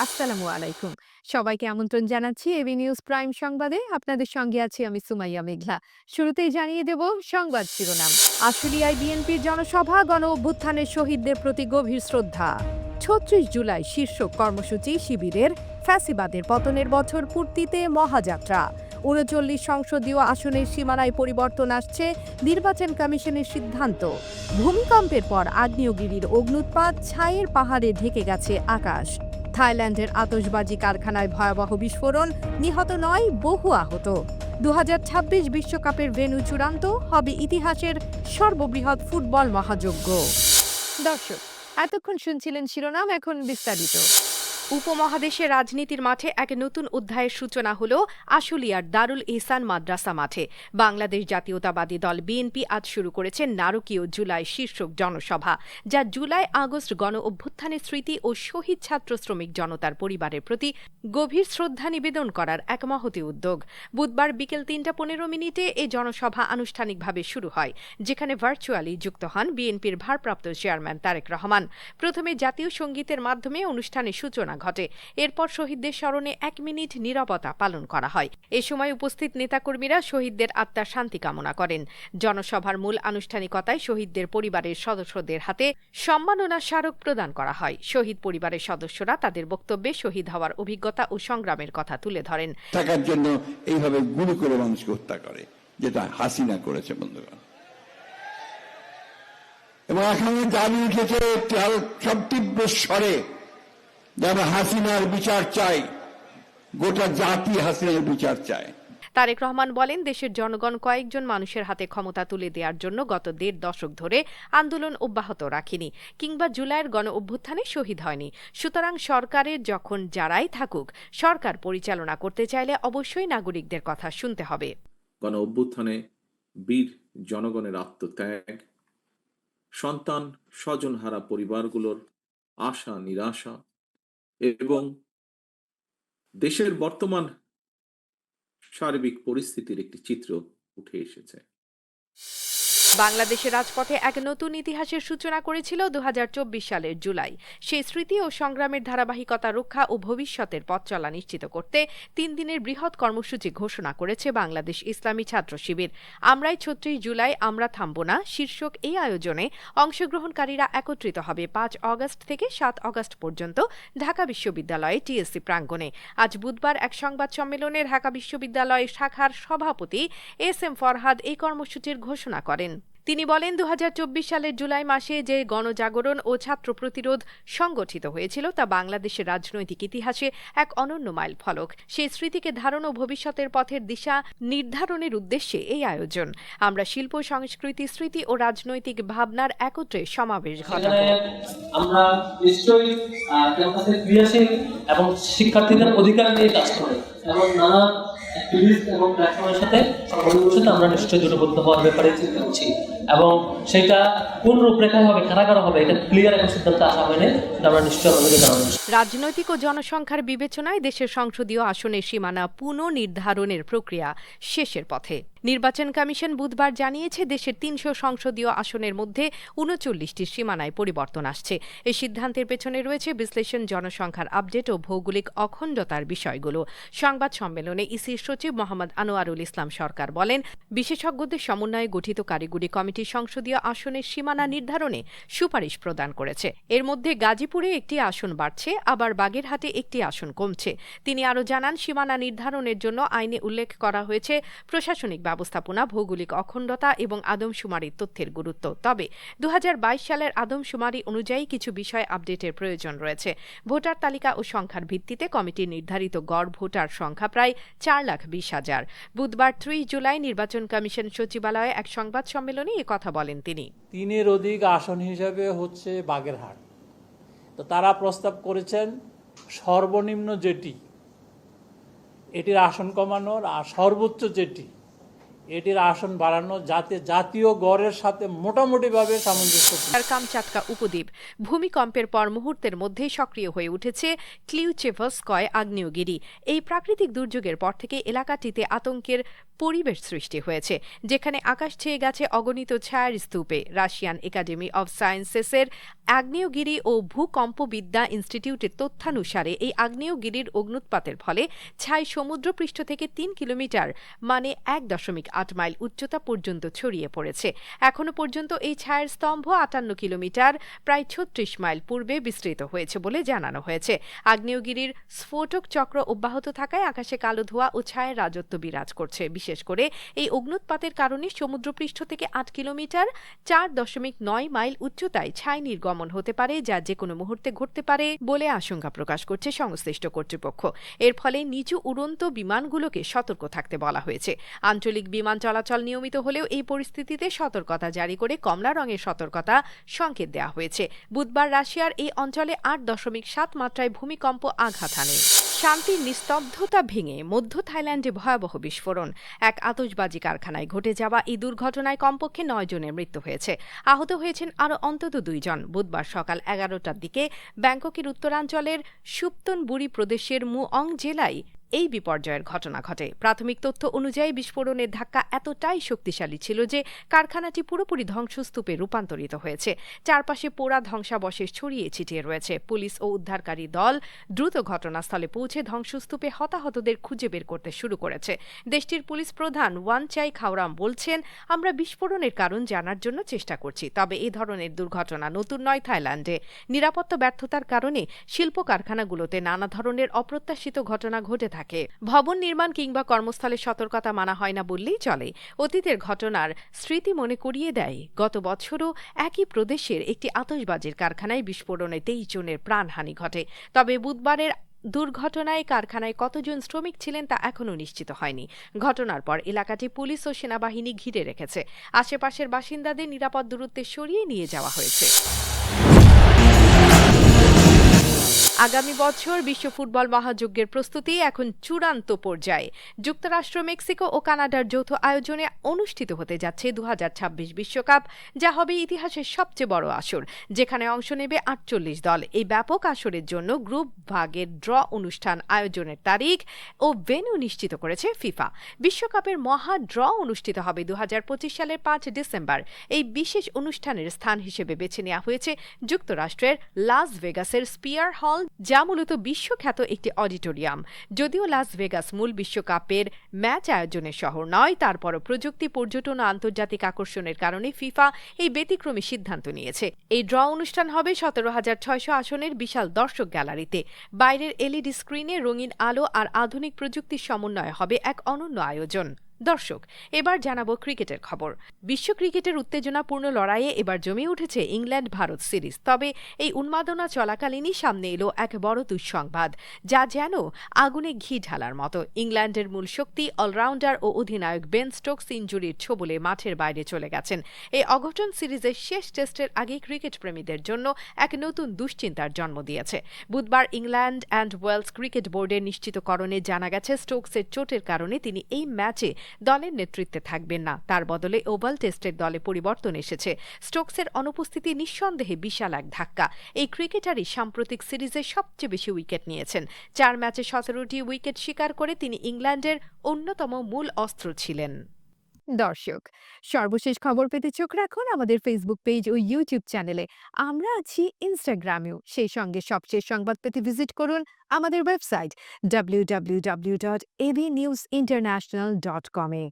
আসসালামু আলাইকুম। সবাইকে আমন্ত্রণ জানাচ্ছি এবি নিউজ প্রাইম সংবাদে। আপনাদের সঙ্গে আছি আমি সুমাইয়া মেঘলা। শুরুতেই জানিয়ে দেব সংবাদ শিরোনাম। আশুলিয়ায় বিএনপির জনসভা, গণ অভ্যুত্থানের শহীদদের প্রতি গভীর শ্রদ্ধা। ৩৬ জুলাই শীর্ষক কর্মসূচি শিবিরের ফ্যাসিবাদের পতনের বছর পূর্তিতে মহাযাত্রা। ৩৯ সংসদীয় আসনের সীমানায় পরিবর্তন আসছে, নির্বাচন কমিশনের সিদ্ধান্ত। ভূমিকম্পের পর আগ্নেয়গিরির অগ্ন্যুৎপাত, ছাইয়ের পাহাড়ে ঢেকে গেছে আকাশ। থাইল্যান্ডের আতশবাজি কারখানায় ভয়াবহ বিস্ফোরণ, নিহত নয়, বহু আহত। ২০২৬ বিশ্বকাপের ভেন্যু চূড়ান্ত, হবে ইতিহাসের সর্ববৃহৎ ফুটবল মহাযজ্ঞ। দর্শক, এতক্ষণ শুনছিলেন শিরোনাম, এখন বিস্তারিত। উপমহাদেশের রাজনীতির মাঠে এক নতুন অধ্যায়ের সূচনা হল আশুলিয়ার দারুল ইহসান মাদ্রাসা মাঠে। বাংলাদেশ জাতীয়তাবাদী দল বিএনপি আজ শুরু করেছে নারকীয় জুলাই শীর্ষক জনসভা, যা জুলাই আগস্ট গণ অভ্যুত্থানের স্মৃতি ও শহীদ ছাত্র শ্রমিক জনতার পরিবারের প্রতি গভীর শ্রদ্ধা নিবেদন করার এক মহতী উদ্যোগ। বুধবার বিকেল ৩:১৫ এই জনসভা আনুষ্ঠানিকভাবে শুরু হয়, যেখানে ভার্চুয়ালি যুক্ত হন বিএনপির ভারপ্রাপ্ত চেয়ারম্যান তারেক রহমান। প্রথমে জাতীয় সঙ্গীতের মাধ্যমে অনুষ্ঠানের সূচনা ঘটে। এরপর শহীদদের স্মরণে ১ মিনিট নীরবতা পালন করা হয়। এ সময় উপস্থিত নেতাকর্মীরা শহীদদের আত্মার শান্তি কামনা করেন। জনসভার মূল আনুষ্ঠানিকতায় শহীদদের পরিবারের সদস্যদের হাতে সম্মাননা স্মারক প্রদান করা হয়। শহীদ পরিবারের সদস্যরা তাদের বক্তব্যে শহীদ হওয়ার অভিজ্ঞতা ও সংগ্রামের কথা তুলে ধরেন। টাকার জন্য এইভাবে গুলি করে মানুষকে হত্যা করে, যেটা হাসিনা করেছে বন্ধুগণ। এবং এখানে দাবি উঠেছে সব তীব্র স্বরে, যারা হাসিনার বিচার চাই, গোটা জাতি হাসিনার বিচার চায়। তারেক রহমান বলেন, দেশের জনগণ কয়েকজন মানুষের হাতে ক্ষমতা তুলে দেওয়ার জন্য গত ১.৫ দশক ধরে আন্দোলন অব্যাহত রাখেনি, কিংবা জুলাইয়ের গণ অভ্যুত্থানে শহীদ হয়নি। সুতরাং সরকারের যখন যারাই থাকুক, সরকার পরিচালনা করতে চাইলে অবশ্যই নাগরিকদের কথা শুনতে হবে। গণ অভ্যুত্থানে বীর জনগণের আত্মত্যাগ, সন্তান স্বজনহারা পরিবারগুলোর আশা নিরাশা এবং দেশের বর্তমান সার্বিক পরিস্থিতির একটি চিত্র উঠে এসেছে। বাংলাদেশের রাজপথে এক নতুন ইতিহাসের সূচনা করেছিল ২০২৪ সালের জুলাই। সেই স্মৃতি ও সংগ্রামের ধারাবাহিকতা রক্ষা ও ভবিষ্যতের পথ চলা নিশ্চিত করতে ৩ দিনের বৃহৎ কর্মসূচি ঘোষণা করেছে বাংলাদেশ ইসলামী ছাত্র শিবির। আমরাই ৩৬ জুলাই, আমরা থামব না শীর্ষক এই আয়োজনে অংশগ্রহণকারীরা একত্রিত হবে ৫ অগস্ট থেকে ৭ অগস্ট পর্যন্ত ঢাকা বিশ্ববিদ্যালয়ে টিএসসি প্রাঙ্গণে। আজ বুধবার এক সংবাদ সম্মেলনে ঢাকা বিশ্ববিদ্যালয় শাখার সভাপতি এস.এম. ফরহাদ এই কর্মসূচির ঘোষণা করেন। তিনি বলেন, ২০২৪ সালের জুলাই মাসে যে গণজাগরণ ও ছাত্র প্রতিরোধ সংগঠিত হয়েছিল তা বাংলাদেশের রাজনৈতিক ইতিহাসে এক অনন্য মাইল ফলক। সেই স্মৃতিকে ধারণ ও ভবিষ্যতের পথের দিশা নির্ধারণের উদ্দেশ্যে এই আয়োজন। আমরা শিল্প, সংস্কৃতি, স্মৃতি ও রাজনৈতিক ভাবনার একত্রে সমাবেশ ঘটাবো। আমরা নিশ্চয়ই ক্যাম্পাসে ক্রিয়াশীল এবং শিক্ষার্থীদের অধিকার নিয়ে কাজ করি এবং নানা অ্যাক্টিভিস্ট এবং প্ল্যাটফর্মের সাথে আমরা নিশ্চয়ই জোটবদ্ধ হওয়ার ব্যাপারে চিন্তা করছি এবং সেটা কোন রূপরেখায় হবে, কারাগার হবে, এটা ক্লিয়ার একটা সিদ্ধান্ত আসা হয়নি, আমরা নিশ্চয়ই আমাদেরকে জানাবো। রাজনৈতিক ও জনসংখ্যার বিবেচনায় দেশের সংসদীয় আসনের সীমানা পুনর্নির্ধারণের প্রক্রিয়া শেষের পথে। নির্বাচন কমিশন বুধবার জানিয়েছে, দেশের ৩০০ সংসদীয় আসনের মধ্যে ৩৯টির সীমানায় পরিবর্তন আসছে। এই সিদ্ধান্তের পেছনে রয়েছে বিশ্লেষণ, জনসংখ্যার আপডেট ও ভৌগোলিক অখণ্ডতার বিষয়গুলো। সংবাদ সম্মেলনে ইসির সচিব মোহাম্মদ আনোয়ারুল ইসলাম সরকার বলেন, বিশেষজ্ঞদের সমন্বয়ে গঠিত কারিগরি কমিটি সংসদীয় আসনের সীমানা নির্ধারণে সুপারিশ প্রদান করেছে। এর মধ্যে গাজীপুরে একটি আসন বাড়ছে, আবার বাগেরহাটে একটি আসন কমছে। তিনি আরও জানান, সীমানা নির্ধারণের জন্য আইনে উল্লেখ করা হয়েছে প্রশাসনিক ব্যবস্থাপনা, ভৌগোলিক অখণ্ডতা এবং আদমশুমারির তথ্যের গুরুত্ব। তবে ২০২২ সালের আদমশুমারি অনুযায়ী কিছু বিষয় আপডেটের প্রয়োজন রয়েছে। ভোটার তালিকা ও সংখ্যার ভিত্তিতে কমিটির নির্ধারিত গড় ভোটার সংখ্যা প্রায় ৪,২০,০০০। বুধবার ৩০ জুলাই নির্বাচন কমিশন সচিবালয়ে এক সংবাদ সম্মেলনে কথা বলেন তিনি। ৩-এর অধিক আসন হিসাবে হচ্ছে বাগেরহাট। তো তারা প্রস্তাব করেছেন সর্বনিম্ন যেটি, এটির আসন কমানোর, আর সর্বোচ্চ যেটি, এটির আসন বাড়ানো যাতে জাতীয় গড়ের সাথে মোটামুটিভাবে সামঞ্জস্য। আর কামচাটকা উপদ্বীপ ভূমিকম্পের পর মুহূর্তের মধ্যেই সক্রিয় হয়ে উঠেছে ক্লিউচেভস্কয় আগ্নেয়গিরি। এই প্রাকৃতিক দুর্যোগের পর থেকে এলাকাটিতে আতঙ্কের পরিবেশ সৃষ্টি হয়েছে, যেখানে আকাশ ছেয়ে গেছে অগণিত ছায়ার স্তূপে। রাশিয়ান একাডেমি অব সায়েন্সেসের আগ্নেয়গিরি ও ভূকম্পবিদ্যা ইনস্টিটিউটের তথ্যানুসারে এই আগ্নেয়গিরির অগ্নুৎপাতের ফলে ছাই সমুদ্রপৃষ্ঠ থেকে ৩ কিলোমিটার মানে ১.৮ মাইল উচ্চতা পর্যন্ত ছড়িয়ে পড়েছে। এখনো পর্যন্ত এই ছায়ের স্তম্ভ ৫৮ কিলোমিটার প্রায় ৩৬ মাইল পূর্বে বিস্তৃত হয়েছে বলে জানানো হয়েছে। আগ্নেয়গিরির স্ফোটক চক্র অব্যাহত থাকায় আকাশে কালো ধোঁয়া ও ছায়ের রাজত্ব বিরাজ করছে। বিশেষ করে এই অগ্নুৎপাতের কারণে সমুদ্রপৃষ্ঠ থেকে ৮ কিলোমিটার ৪.৯ মাইল উচ্চতায় ছাই নির্গমন হতে পারে, যা যে কোনো মুহূর্তে ঘটতে পারে বলে আশঙ্কা প্রকাশ করছে সংশ্লিষ্ট কর্তৃপক্ষ। এর ফলে নিচু উড়ন্ত বিমানগুলোকে সতর্ক থাকতে বলা হয়েছে। আঞ্চলিক বিমান চলাচল নিয়মিত হলেও এই পরিস্থিতিতে সতর্কতা জারি করে কমলা রঙের সতর্কতা সংকেত দেওয়া হয়েছে। বুধবার রাশিয়ার এই অঞ্চলে ৮.৭ মাত্রায় ভূমিকম্প আঘাত হানে। শান্তির নিস্তব্ধতা ভেঙে মধ্য থাইল্যান্ডে ভয়াবহ বিস্ফোরণ। এক আতশবাজি কারখানায় ঘটে যাওয়া এই দুর্ঘটনায় কমপক্ষে ৯ জনের মৃত্যু হয়েছে। আহত হয়েছেন আরও অন্তত ২ জন। বুধবার সকাল ১১টার দিকে ব্যাংককের উত্তরাঞ্চলের সুপ্তনবুরি প্রদেশের মুঅং জেলায় এই বিপর্যয়ের ঘটনা ঘটে। প্রাথমিক তথ্য অনুযায়ী বিস্ফোরণের ধাক্কা এতটাই শক্তিশালী ছিল যে কারখানাটি পুরোপুরি ধ্বংসস্তূপে রূপান্তরিত হয়েছে। চারপাশে পোড়া ধ্বংসাবশেষ ছড়িয়ে ছিটিয়ে রয়েছে। পুলিশ ও উদ্ধারকারী দল দ্রুত ঘটনাস্থলে পৌঁছে ধ্বংসস্তূপে হতাহতদের খুঁজে বের করতে শুরু করেছে। দেশটির পুলিশ প্রধান ওয়ানচাই খাওরাম বলছেন, আমরা বিস্ফোরণের কারণ জানার জন্য চেষ্টা করছি। তবে এই ধরনের দুর্ঘটনা নতুন নয় থাইল্যান্ডে। নিরাপত্তা ব্যর্থতার কারণে শিল্প কারখানাগুলোতে নানা ধরনের অপ্রত্যাশিত ঘটনা ঘটে থাকে। ভবন নির্মাণ কিংবা কর্মস্থলে সতর্কতা মানা হয় না বললেই চলে। অতীতের ঘটনার স্মৃতি মনে করিয়ে দেয় গত বছরও একই প্রদেশের একটি আতশবাজির কারখানায় বিস্ফোরণে ২৩ জনের প্রাণহানি ঘটে। তবে বুধবারের দুর্ঘটনায় কারখানায় কতজন শ্রমিক ছিলেন তা এখনও নিশ্চিত হয়নি। ঘটনার পর এলাকাটি পুলিশ ও সেনাবাহিনী ঘিরে রেখেছে। আশেপাশের বাসিন্দাদের নিরাপদ দূরত্বে সরিয়ে নিয়ে যাওয়া হয়েছে। আগামী বছর বিশ্ব ফুটবল মহাযজ্ঞের প্রস্তুতি এখন চূড়ান্ত পর্যায়ে। যুক্তরাষ্ট্র, মেক্সিকো ও কানাডার যৌথ আয়োজনে অনুষ্ঠিত হতে যাচ্ছে ২০২৬ বিশ্বকাপ, যা হবে ইতিহাসের সবচেয়ে বড় আসর, যেখানে অংশ নেবে ৪৮ দল। এই ব্যাপক আসরের জন্য গ্রুপ ভাগের ড্র অনুষ্ঠান আয়োজনের তারিখ ও ভেন্যু নিশ্চিত করেছে ফিফা। বিশ্বকাপের মহা ড্র অনুষ্ঠিত হবে ২০২৫ সালের ৫ ডিসেম্বর। এই বিশেষ অনুষ্ঠানের স্থান হিসেবে বেছে নেওয়া হয়েছে যুক্তরাষ্ট্রের লাস ভেগাসের স্পিয়ার হল, যা মূলত বিশ্বখ্যাত একটি অডিটোরিয়াম। যদিও লাস ভেগাস মূল বিশ্বকাপের ম্যাচ আয়োজনের শহর নয়, তারপরও প্রযুক্তি, পর্যটন ও আন্তর্জাতিক আকর্ষণের কারণে ফিফা এই ব্যতিক্রমী সিদ্ধান্ত নিয়েছে। এই ড্র অনুষ্ঠান হবে ১৭,৬০০ আসনের বিশাল দর্শক গ্যালারিতে। বাইরের এলইডি স্ক্রিনে রঙিন আলো আর আধুনিক প্রযুক্তির সমন্বয় হবে এক অনন্য আয়োজন। দর্শক, এবার জানাবো ক্রিকেটের খবর। বিশ্ব ক্রিকেটের উত্তেজনাপূর্ণ লড়াইয়ে এবার জমে উঠেছে ইংল্যান্ড ভারত সিরিজ। তবে এই উন্মাদনা চলাকালীনই সামনে এলো এক বড় দুঃসংবাদ, যা যেন আগুনে ঘি ঢালার মতো। ইংল্যান্ডের মূল শক্তি অলরাউন্ডার ও অধিনায়ক বেন স্টোকস ইনজুরির ছোবলে মাঠের বাইরে চলে গেছেন। এই অঘটন সিরিজের শেষ টেস্টের আগে ক্রিকেট প্রেমীদের জন্য এক নতুন দুশ্চিন্তার জন্ম দিয়েছে। বুধবার ইংল্যান্ড অ্যান্ড ওয়েলস ক্রিকেট বোর্ডের নিশ্চিতকরণে জানা গেছে স্টোকসের চোটের কারণে তিনি এই ম্যাচে দলের নেতৃত্বে থাকবেন না। তার বদলে ওভাল টেস্টের দলে পরিবর্তন এসেছে। স্টোকসের অনুপস্থিতি নিঃসন্দেহে বিশাল এক ধাক্কা। এই ক্রিকেটারই সাম্প্রতিক সিরিজে সবচেয়ে বেশি উইকেট নিয়েছেন। ৪ ম্যাচে ১৭টি উইকেট শিকার করে তিনি ইংল্যান্ডের অন্যতম মূল অস্ত্র ছিলেন। দর্শক, সর্বশেষ খবর পেতে চোখ রাখুন আমাদের ফেসবুক পেজ ও ইউটিউব চ্যানেলে। আমরা আছি ইনস্টাগ্রামেও। সেই সঙ্গে সবশেষ সংবাদ পেতে ভিজিট করুন আমাদের ওয়েবসাইট www.abnewsinternational.com-এ।